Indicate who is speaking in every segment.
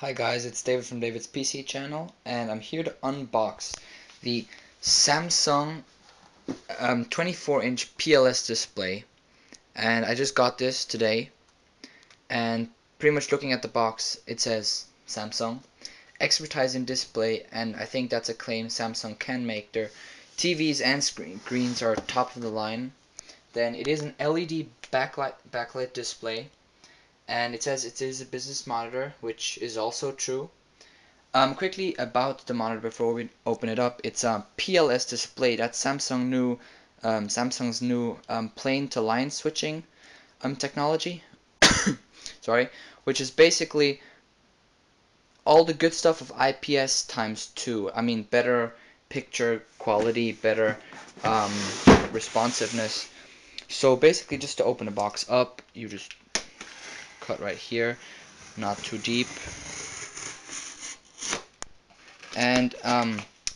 Speaker 1: Hi guys, it's David from David's PC channel, and I'm here to unbox the Samsung 24-inch PLS display. And I just got this today, and pretty much looking at the box, it says Samsung expertise in display, and I think that's a claim Samsung can make. Their TVs and screens are top of the line. Then it is an LED backlit display, and it says it is a business monitor, which is also true. Quickly about the monitor before we open it up. It's a PLS display. That's Samsung's new plane to line switching technology. Sorry, which is basically all the good stuff of IPS times 2. I mean, better picture quality, better responsiveness. So basically, just to open the box up, you just cut right here, not too deep. And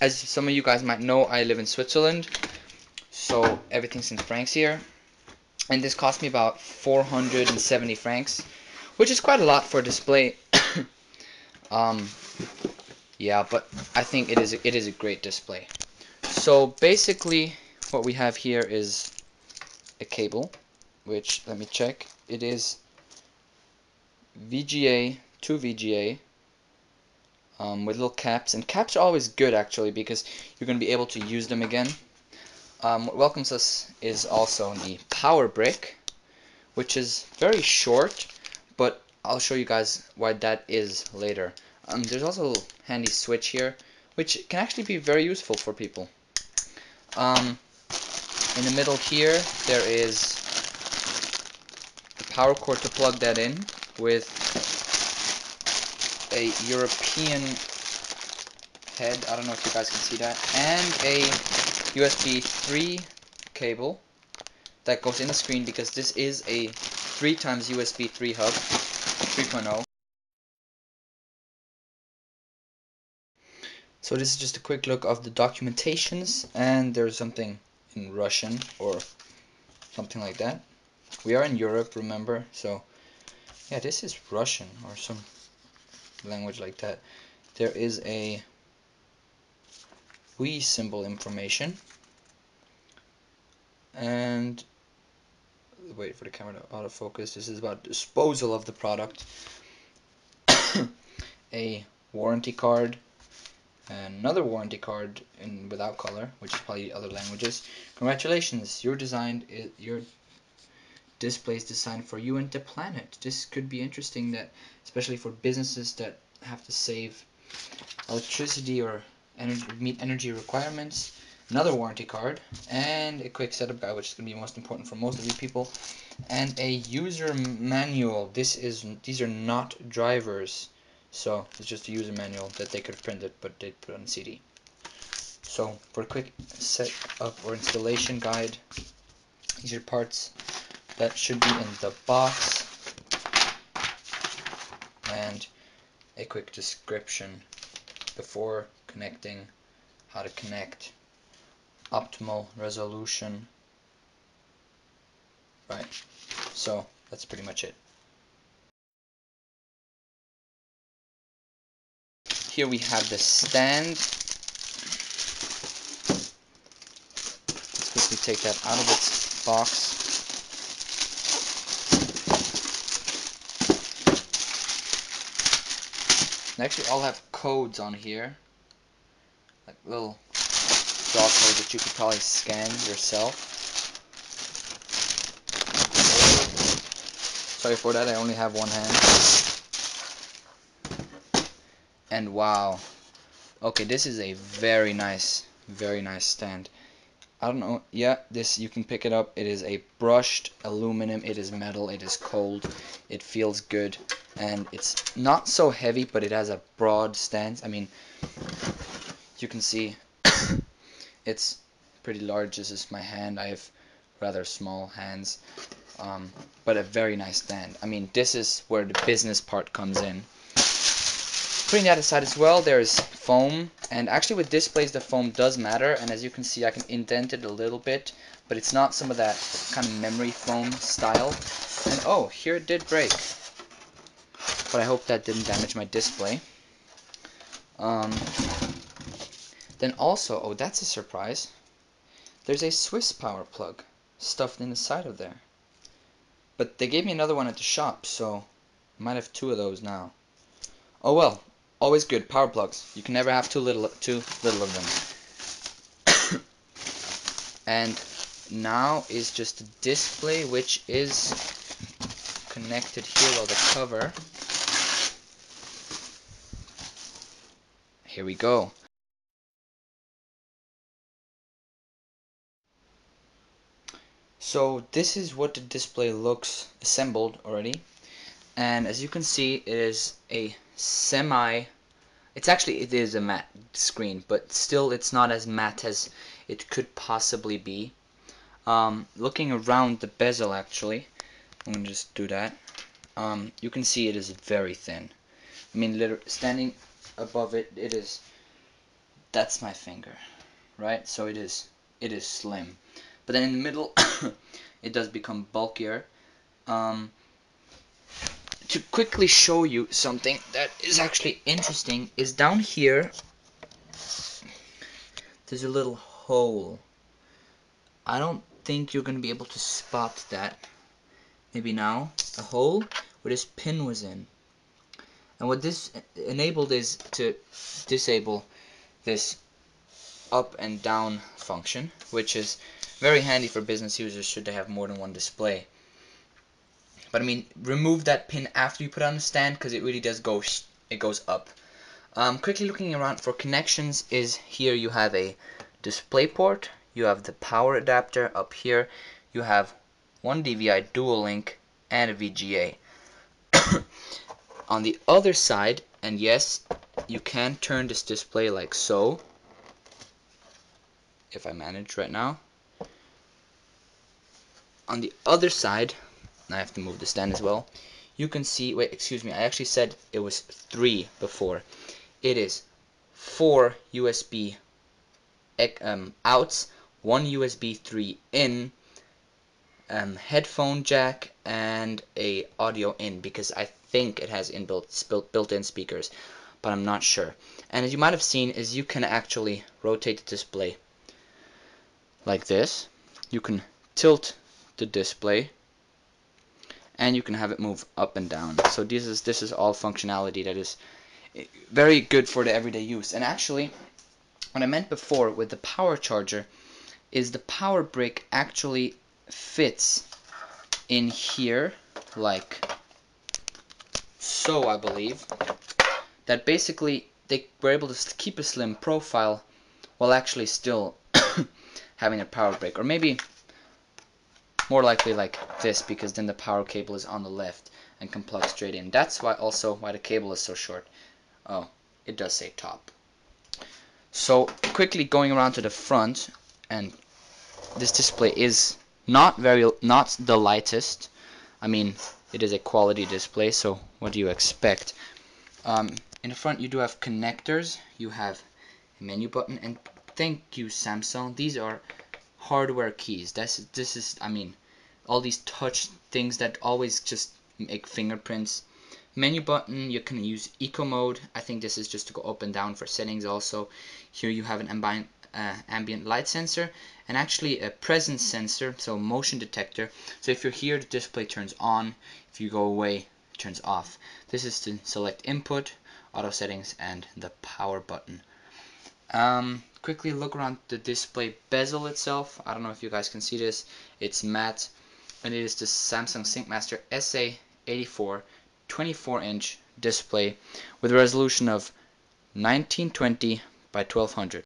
Speaker 1: as some of you guys might know, I live in Switzerland, so everything's in francs here. And this cost me about 470 francs, which is quite a lot for a display. Yeah, but I think it is a great display. So basically, what we have here is a cable, which, let me check, it is VGA to VGA. With little caps, and caps are always good actually because you're going to be able to use them again. What welcomes us is also the power brick, which is very short, but I'll show you guys why that is later. There's also a little handy switch here, which can actually be very useful for people. In the middle here, there is the power cord to plug that in with a European head, I don't know if you guys can see that, and a USB 3 cable that goes in the screen because this is a 3x USB 3 hub 3.0. So this is just a quick look of the documentations, and there's something in Russian or something like that. We are in Europe, remember, so yeah, this is Russian or some language like that. There is a Wii symbol information, and wait for the camera to autofocus. This is about disposal of the product. A warranty card, another warranty card in without color, which is probably other languages. Congratulations, your display is designed for you and the planet. This could be interesting, that especially for businesses that have to save electricity or meet energy requirements. Another warranty card, and a quick setup guide, which is going to be most important for most of you people, and a user manual. These are not drivers, so it's just a user manual that they could have printed, but they put on CD. So for a quick setup or installation guide, these are parts that should be in the box, and a quick description before connecting, how to connect, optimal resolution. Right, so that's pretty much it. Here we have the stand. Let's quickly take that out of its box. They actually all have codes on here, like little dot codes that you could probably scan yourself. Sorry for that, I only have one hand. And wow, okay, this is a very nice stand. I don't know, yeah, this, you can pick it up. It is a brushed aluminum, it is metal, it is cold, it feels good, and it's not so heavy, but it has a broad stance. I mean, you can see it's pretty large. This is my hand. I have rather small hands, but a very nice stand. I mean, this is where the business part comes in. Putting that aside as well, there's foam, and actually with displays the foam does matter, and as you can see I can indent it a little bit, but it's not some of that kind of memory foam style. And oh, here it did break. but I hope that didn't damage my display. Then also, oh, that's a surprise, there's a Swiss power plug stuffed in the side of there. But they gave me another one at the shop, so I might have 2 of those now. Oh well, always good, power plugs. You can never have too little of them. And now is just the display, which is connected here on the cover. Here we go. So this is what the display looks assembled already, and as you can see, it is a it is a matte screen, but still it's not as matte as it could possibly be. Looking around the bezel, actually, I'm gonna just do that. You can see it is very thin. I mean, literally standing above it, that's my finger, right? So it is slim. But then in the middle, it does become bulkier. To quickly show you something that is actually interesting is down here, there's a little hole. I don't think you're going to be able to spot that. Maybe now. A hole where this pin was in. And what this enabled is to disable this up and down function, which is very handy for business users should they have more than one display. But I mean, remove that pin after you put it on the stand, because it really does go, it goes up. Quickly looking around for connections is here you have a display port, you have the power adapter up here, you have one DVI dual link and a VGA. On the other side, and yes, you can turn this display like so, if I manage right now. On the other side, I have to move the stand as well, you can see, wait, excuse me, I actually said it was 3 before. It is 4 USB outs, 1 USB 3 in, headphone jack, and a audio in, because I think it has built-in speakers, but I'm not sure. And as you might have seen, is you can actually rotate the display like this. You can tilt the display, and you can have it move up and down. So this is all functionality that is very good for the everyday use. And actually, what I meant before with the power charger is the power brick actually fits in here like so, I believe. That basically they were able to keep a slim profile while actually still having a power brick, or maybe more likely like this, because then the power cable is on the left and can plug straight in. That's why the cable is so short. Oh, it does say top. So quickly going around to the front, and this display is not the lightest. I mean, it is a quality display, so what do you expect? In the front you do have connectors, you have a menu button, and thank you Samsung, these are hardware keys. This is I mean, all these touch things that always just make fingerprints. Menu button, you can use eco mode. I think this is just to go up and down for settings also. Here you have an ambient light sensor, and actually a presence sensor, so motion detector. So if you're here, the display turns on. If you go away, it turns off. This is to select input, auto settings, and the power button. Quickly look around the display bezel itself. I don't know if you guys can see this. It's matte, and it is the Samsung Syncmaster SA84 24-inch display with a resolution of 1920 by 1200.